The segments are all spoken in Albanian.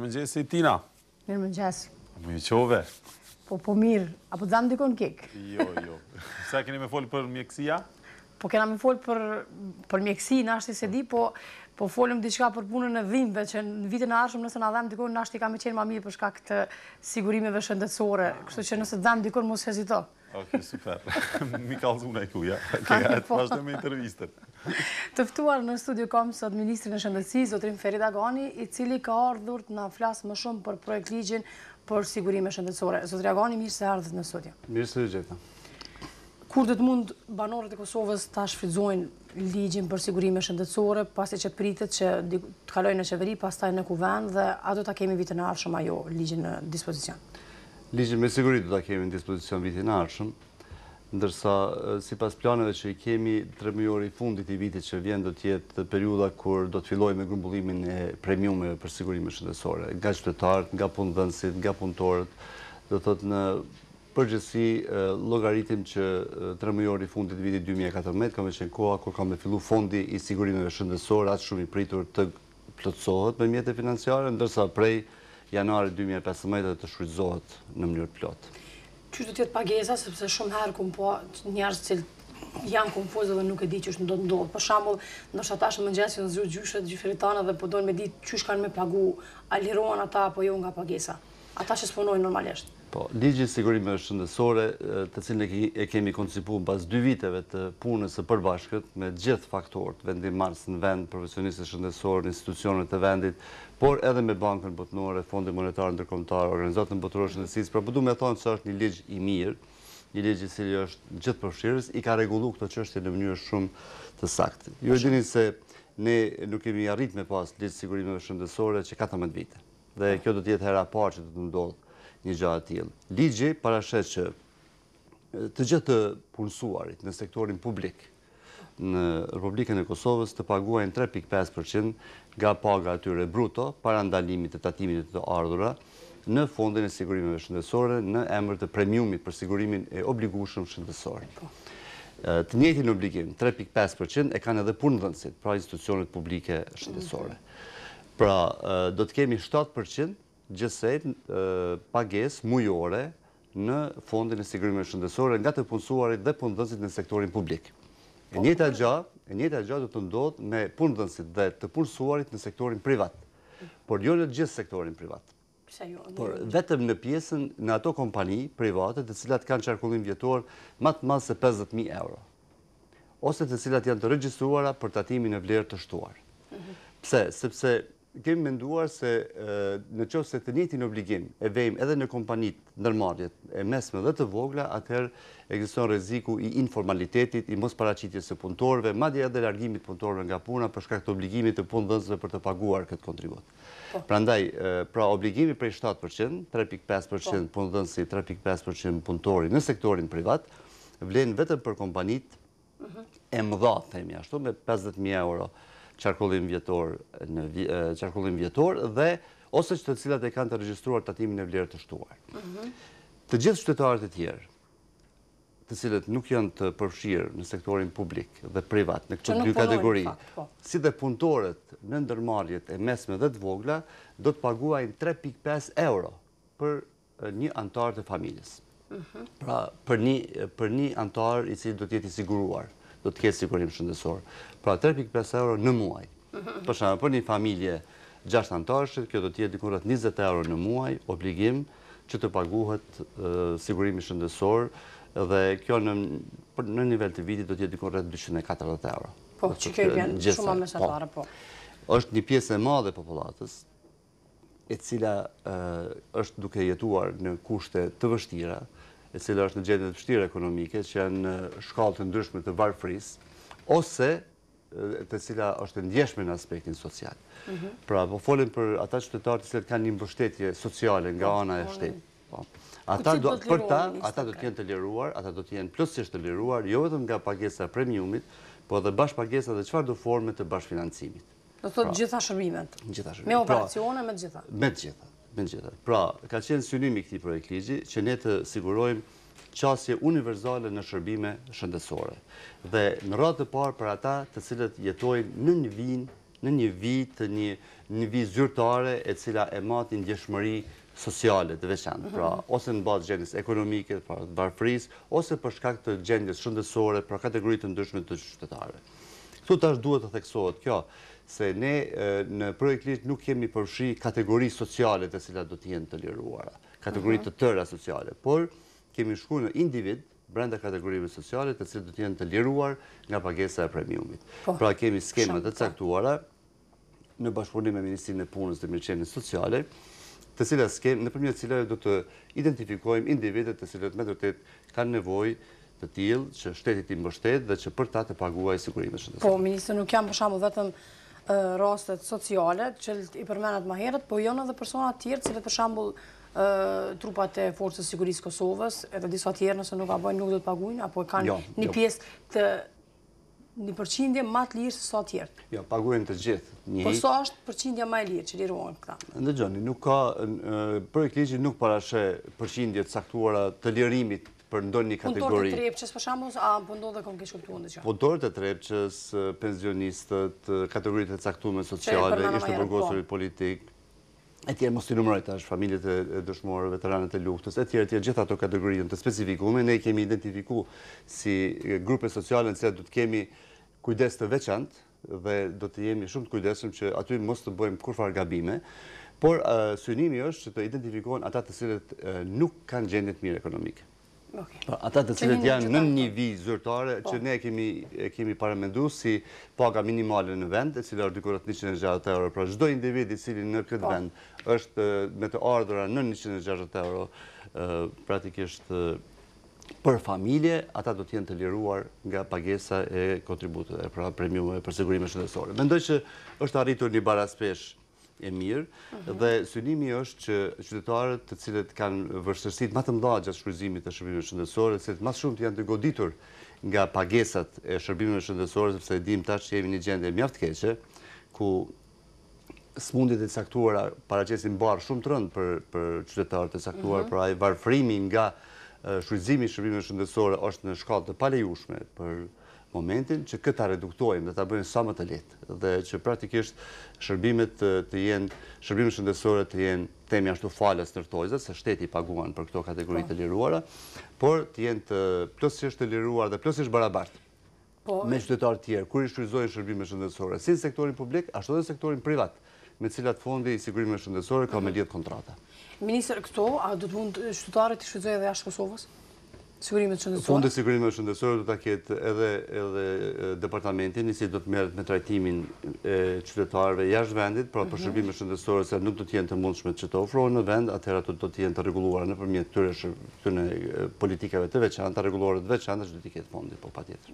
Mirëmëngjes, Tina. Mirëmëngjes. Mirë qove. Po mirë, apo të zamë dikon kik? Jo. Sa keni me folë për mjekësia? Po kena me folë për mjekësi, nashti se di, po folëm diçka për punën e dhimbëve, që në vitin e ardhshëm nëse na dhem dikon, nashti ka me qenë ma mirë për shkak të sigurimeve shëndetësore, kështu që nëse të dhem dikon, mos hezito. Ok, super. Mi kalzuna e kuja. Vazhdo me intervistën. Të ftuar në studio kom sot Ministrin e Shëndetësisë, zotrin Ferit Agani, i cili ka ardhur të na flasë më shumë për projekt ligjin për sigurime shëndetësore. Zotri Agani, mirë se ardhët në studio. Mirë se gjeta. Kur do të mund banorët e Kosovës ta shfrytëzojnë ligjin për sigurime shëndetësore, pasi që pritet që të kalojnë në qeveri, pastaj në kuvend, dhe a do ta kemi vitin e ardhshëm ajo ligjin në dispozicion? Ligjin me siguri do ta kemi në dispozicion vitin e ardhshëm, ndërsa sipas planeve që i kemi, 3 mujori i fundit i vitit që vjen do të jetë periudha kur do të fillojmë me grumbullimin e premiumeve për sigurime shëndetësore, nga qytetarët, nga punëdhënësit, nga punëtorët, do thotë në përgjithësi llogaritim që 3 mujori i fundit vitit 2014 ka me qenë koha kur ka me fillu fondi i sigurimeve shëndetësore, aq shumë i pritur të plotësohet me mjete financiare, ndërsa prej janarit 2015 të shfrytëzohet në mënyrë të plotë. Qysh do të jetë pagesa, sepse shumë herë kum po njerëz që janë konfuzë dhe nuk e di ç'është do të ndodhë. Për shembull, ndoshta tash në mëngjes janë zgjuar gjyshet, gjyferitana dhe po doin me ditë ç'është kanë me pagu, a lirohen ata apo jo nga pagesa. Ata që punojnë normalisht. Po, ligji i sigurimeve shëndetësore, të cilin e kemi koncipuar pas 2 viteve të punës së përbashkët me gjithë faktorët, vendimmarrës në vend, profesionistët shëndetësorë, institucionet e vendit, por edhe me Bankën Botërore, Fondin Monetar Ndërkombëtar, Organizatën Botërore të Shëndetësisë, pra po duam të thonë se është një ligj i mirë, një ligj i cili është gjithëpërfshirës, i ka rregulluar këtë çështje në mënyrë shumë të saktë. Ju e dini se ne nuk kemi arritur me pas ligj sigurimeve shëndetësore që 14 vite. Dhe kjo do të jetë hera e parë që do të ndodhë një gjë e tillë. Ligji parashet që të gjithë të punësuarit në sektorin publik në Republikën e Kosovës të paguajnë 3.5% nga paga atyre bruto para ndalimit të tatimit të ardhura në fondin e sigurimeve shëndetësore në emër të premiumit për sigurimin e obligueshëm shëndetësor. Të njëjtin obligim, 3.5% e kanë edhe punëdhënësit, pra institucionet publike shëndetësore. Pra, do të kemi 7% gjithsej pagesë mujore në fondin e sigurimeve shëndetësore nga të punësuarit dhe punëdhënësit në sektorin publik. E njëjta gjë do të ndodhë me punëdhënësit dhe të punësuarit në sektorin privat, por jo në gjithë sektorin privat. Por vetëm në pjesën në ato kompani private të cilat kanë qarkullim vjetor më të madh se 50.000 euro, ose të cilat janë të regjistruara për tatimin e vlerë të shtuar. Pse? Sepse kemi menduar se në qoftë se të njëjtin obligim e vejmë edhe në kompanitë ndërmarrjet e mesme dhe të vogla, atëherë ekziston rreziku i informalitetit, i mosparaqitjes së punëtorëve, madje edhe largimit punëtorëve nga puna për shkak të obligimit të punëdhënësve për të paguar këtë kontribut. Prandaj, pra obligimi prej 7%, 3.5% punëdhënësi, 3.5% punëtori në sektorin privat, vlen vetëm për kompanitë e mëdha, themi ashtu, me 50.000 euro qarkullim vjetor dhe ose që të cilat e kanë të regjistruar tatimin e vlerë të shtuar. Të gjithë qytetarët e tjerë, të cilët nuk janë të përfshirë në sektorin publik dhe privat, në këto dy kategori, si dhe punëtorët në ndërmarrjet e mesme dhe të vogla, do të paguajnë 3.5 euro për një antar të familjes. Pra, për një antar i cili do të jetë i siguruar, do të ketë sigurim shëndetësor. Pra 3.5 euro në muaj. Për shembull, për një familje 6 antarësh, kjo do të jetë diku rreth 20 euro në muaj, obligim që të paguhet sigurimi shëndetësor, dhe kjo në nivel të vitit do të jetë diku rreth 240 euro. Po, që kjo i vjen shumë mesatare, po. Është një pjesë e madhe e popullatës, e cila është duke jetuar në kushte të vështira, e cila është në gjendje të vështira ekonomike, që janë në shkallë të ndryshme të varfërisë, ose të cila është ndjeshme në aspektin social. Pra, po folim për ata qytetarë të cilët kanë një mbështetje sociale nga ana e shtetit. Për ta, ata do të jenë të liruar, ata do të jenë plotësisht të liruar, jo vetëm nga pagesa premiumit, po edhe bashkëpagesa dhe çfarëdo forme të bashkëfinancimit. Do thotë gjitha shërbimet. Me operacione, me të gjitha. Me të gjitha. Pra, ka qenë synimi i këtij projekt ligji që ne të sigurojmë qasje universale në shërbime shëndetësore. Dhe në radhë të parë për ata të cilët jetojnë në një vinë në një vit zyrtare e cila e mati ndjeshmëri sociale të veçantë, pra ose në bazë gjendjes ekonomike, pra të varfërisë, ose për shkak të gjendjes shëndetësore, pra kategori të ndryshme të qytetarëve. Këtu tash duhet të theksohet kjo, se ne në projekt ligj nuk kemi përfshi kategori sociale të cilat do të jenë të liruara, kategori të tëra sociale, por kemi shkruar në individ brenda kategorive sociale të cilat do të jenë të liruar nga pagesa e premiumit. Pra kemi skemat të caktuara në bashkëpunim me Ministrinë e Punës dhe Mirëqenies Sociale, të cilat nëpërmjet cilave do të identifikojmë individet të cilët me vërtet kanë nevojë të tillë që shteti t'i mbështet dhe që për ta të paguajë sigurimin shëndetësor. Po, ministër, nuk janë për shembull vetëm rastet sociale që i përmendat më herët, po janë edhe persona të tjerë, cilët për shembull trupat e Forcës së Sigurisë Kosovës, edhe disa tjerë nëse nuk bëjnë nuk do të paguajnë, apo kanë një pjesë të një përqindje më të lirë se sa të tjerë. Jo, paguajnë të gjithë. Po sa është përqindja më e lirë që lirohen këta? Ndëgjoni, nuk ka projekt ligji nuk parashë përqindje të caktuara të lirimit për ndonjë kategori. Punëtorët e Trepçës për shembull, a punëtorët e kom keq kuptuar ndonjë? Punëtorët e Trepçës, pensionistët, kategoritë e caktuara sociale, ishte burgosurit politik, etj. Mos i numëroj tash familjet e dëshmorëve, veteranët e luftës, etj. Gjithë ato kategori janë të specifikuara, ne kemi identifikuar si grupe sociale në cilat do të kemi kujdes të veçantë dhe do të jemi shumë të kujdesshëm që aty mos të bëjmë kurrfarë gabime, por synimi është që të identifikohen ata të cilët nuk kanë gjendje të mirë ekonomike. Ata të cilët janë në një vijë zyrtare që ne kemi paramenduar si paga minimale në vend, e cila është diku rreth 160 euro. Pra çdo individ i cili në këtë vend është me të ardhura në 160 euro praktikisht për familje, ata do të jenë të liruar nga pagesa e kontributeve, pra premiumeve për sigurimin shëndetësor. Mendoj që është arritur një barazpesh e mirë dhe synimi është që qytetarët të cilët kanë vështirësitë më të mëdha gjatë shfrytëzimit të shërbimeve shëndetësore, se më shumë janë të goditur nga pagesat e shërbimeve shëndetësore, sepse dim tash që jemi në një gjendje mjaft keqe, ku smundjet e caktuara paraqesin barë shumë të rëndë për qytetarët e caktuar, pra ai varfërimi nga shfrytëzimi i shërbimeve shëndetësore është në shkallë të palejueshme për momentin që këta reduktojmë dhe ta bëjmë sa më të lehtë dhe që praktikisht shërbimet shëndetësore të jenë themi ashtu falas ndërtojse, se shteti paguan për këto kategori të liruara, por të jenë të plotësisht të liruar dhe plotësisht barabartë me qytetarë të tjerë kur i shfrytëzojnë shërbime shëndetësore, si në sektorin publik, ashtu edhe në sektorin privat, me cilat fondi i sigurimeve shëndetësore ka me lidh kontrata. Ministër, këto a do të mund qytetarët të shfrytëzojnë edhe jashtë Kosovës? Sigurimet shëndetësore? Fondi i Sigurimeve Shëndetësore do ta ketë edhe departamenti, nisi do të merret me trajtimin e qytetarëve jashtë vendit, pra për shërbime shëndetësore se nuk do të jenë të mundshme që të ofrohen në vend, atëherë ato do të jenë të rregulluara nëpërmjet këtyre politikave të veçanta, rregullore të veçanta që do të ketë fondi, po patjetër.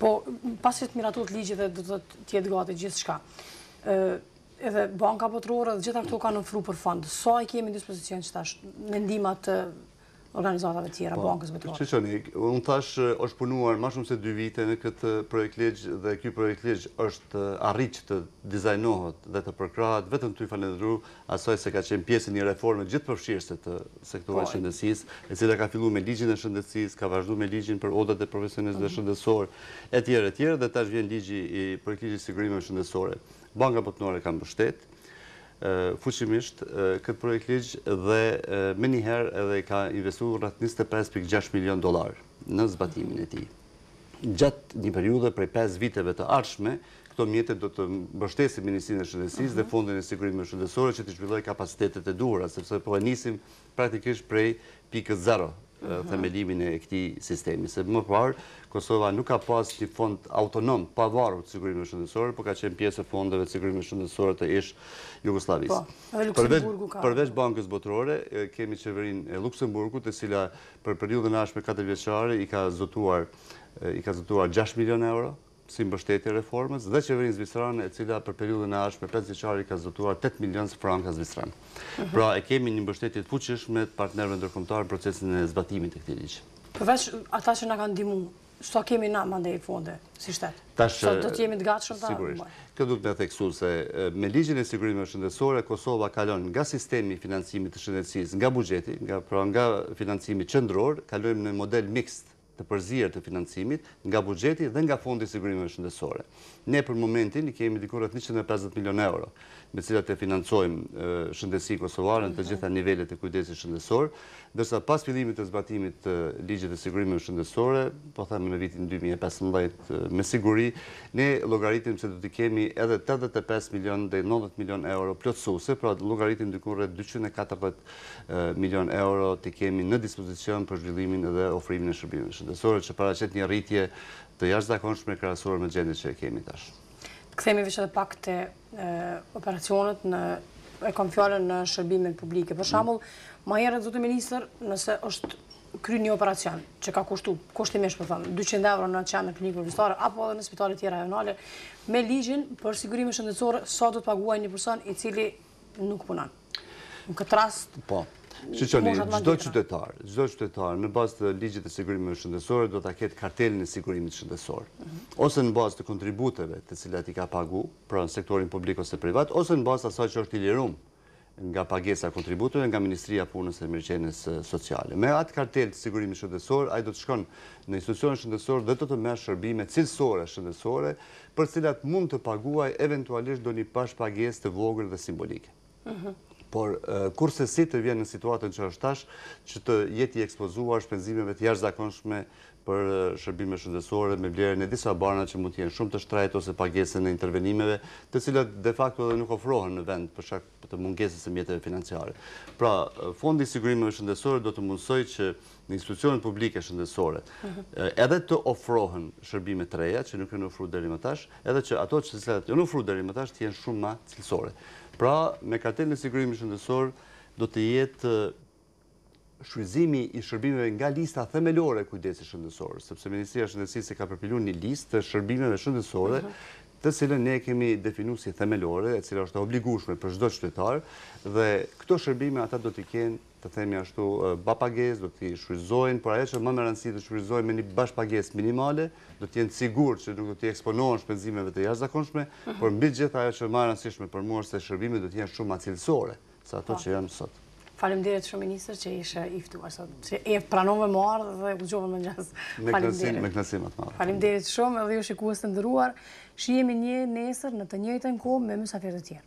Po pasi të miratohet ligji dhe do të jetë gati gjithçka. Edhe Banka Botërore dhe gjitha këto kanë ofruar për fond. Sa i kemi në dispozicion që tash mendimat të organizatave tjera, bankës botërore? Qëqoni, unë thash është punuar ma shumë se 2 vite në këtë projekt ligj dhe ky projekt ligj është arrit që të dizajnohet dhe të përkrahet vetëm të i falendëru asaj se ka qenë pjesë një reforme gjithë përfshirëse të sektorit shëndetësisë, e cila ka filluar me ligjin e shëndetësisë, ka vazhduar me ligjin për odat e profesionistëve shëndetësor, etj. Dhe tash vjen ligji i projekt ligjit sigurimeve shëndetësore. Banka Botërore ka mbështet fuqimisht këtë projekt ligj dhe me njëherë edhe ka investuar rreth $25.6 milion në zbatimin e tij. Gjatë një periudhe prej 5 viteve të ardhshme, këto mjete do të mbështesin Ministrinë e Shëndetësisë dhe Fondin e Sigurimeve Shëndetësore që të zhvillojë kapacitetet e duhura, sepse po e nisim praktikisht prej pikës zero themelimin e këtij sistemi. Se më parë Kosova nuk ka pas një fond autonom pavarur të sigurimeve shëndetësore, por ka qenë pjesë e fondeve të sigurimeve shëndetësore të ish Jugosllavisë. Përveç Bankës Botërore, kemi qeverinë e Luksemburgut, e cila për periudhën e ardhshme 4 vjeçare i ka zotuar 6 milion euro si mbështetje reformës, dhe qeverinë zvicerane, e cila për periudhën e ardhshme 5 vjeçare ka zotuar 8 milion franka zviceran. Pra e kemi një mbështetje të fuqishme të partnerëve ndërkombëtar në procesin e zbatimit të këtij ligji. Përveç ata që na kanë ndihmuar, sa kemi na mandej fonde si shtet? Sa do të jemi të gatshëm ta? Sigurisht. Kjo duhet të theksuar se me ligjin e sigurimeve shëndetësore Kosova kalon nga sistemi i financimit të shëndetësisë, nga buxheti, nga financimi qendror, kalojmë në model mixt të përzierë të financimit nga buxheti dhe nga Fondi i Sigurimeve Shëndetësore. Ne për momentin kemi diku rreth 150 milionë euro, me cilat e financojmë shëndetësinë kosovare në të gjitha nivelet e kujdesit shëndetësor, ndërsa pas fillimit të zbatimit të ligjit të sigurimeve shëndetësore, po them në vitin 2015 me siguri, ne llogaritim se do të kemi edhe 85 milion deri 90 milion euro plotësuese, pra llogaritim diku rreth 240 milion euro të kemi në dispozicion për zhvillimin dhe ofrimin e shërbimeve shëndetësore, që paraqet një rritje të jashtëzakonshme krahasuar me gjendjen që e kemi tash. Kthehemi veç edhe pak te operacionet e kam fjalën në shërbimet publike. Për shembull, më herët zoti ministër, nëse është kryer një operacion që ka kushtimisht po them 200 euro në qendrën klinike vistare apo edhe në spitale tjera rajonale, me ligjin për sigurimin shëndetësor sa do të paguajë një person i cili nuk punon. Në këtë rast, Shqyqoni, çdo qytetar në bazë të ligjit të sigurimeve shëndetësore do ta ketë kartelin e sigurimit shëndetësor. Ose në bazë të kontributeve të cilat i ka pagu, pra në sektorin publik ose privat, ose në bazë të asaj që është i lirum nga pagesa kontributeve nga Ministria e Punës dhe Mirëqenies Sociale. Me atë kartel të sigurimit shëndetësor, ai do të shkon në institucionin shëndetësor dhe do të merr shërbime cilësore shëndetësore, për cilat mund të paguajë eventualisht do një bashkëpagesë të vogël dhe simbolike. Por kurse si të vjen në situatën që është tash, që të jeti ekspozuar shpenzimeve të jashtëzakonshme për shërbime shëndetësore me blerjen e disa barna që mund të jenë shumë të shtrejtë ose pagesën e intervenimeve, të cilat de facto edhe nuk ofrohen në vend për shkak të mungesës së mjeteve financiare. Pra, Fondi i Sigurimeve Shëndetësore do të mundsoj që në institucionet publike shëndetësore edhe të ofrohen shërbime të reja që nuk janë ofruar deri më tash, edhe që ato që janë ofruar deri më tash të jenë shumë më cilësore. Pra, me kartelin e sigurimit shëndetësor do të jetë shfrytëzimi i shërbimeve nga lista themelore e kujdesit shëndetësor, sepse Ministria e Shëndetësisë ka përpiluar një listë të shërbimeve shëndetësore, të cilën ne kemi definuar si themelore, e cila është e obligueshme për çdo qytetar, dhe këto shërbime ata do t'i kenë, të themi ashtu, bapagesë, do t'i shfrytëzojnë, por ajo që më me rëndësi të shfrytëzojnë me një bashkëpagesë minimale, do të jenë të sigurt që nuk do t'i eksponohen shpenzimeve të jashtëzakonshme, por mbi gjithë ajo që më e rëndësishme për mua është se shërbimet do të jenë shumë më cilësore se ato që janë sot. Faleminderit shumë ministër që ishe i ftuar sot. Që e pranove më ardh dhe u dëgjova mëngjes. Faleminderit. Me kënaqësi më të madhe. Faleminderit shumë edhe ju shikues të nderuar. Shihemi nesër në të njëjtën kohë me mysafirë të tjerë.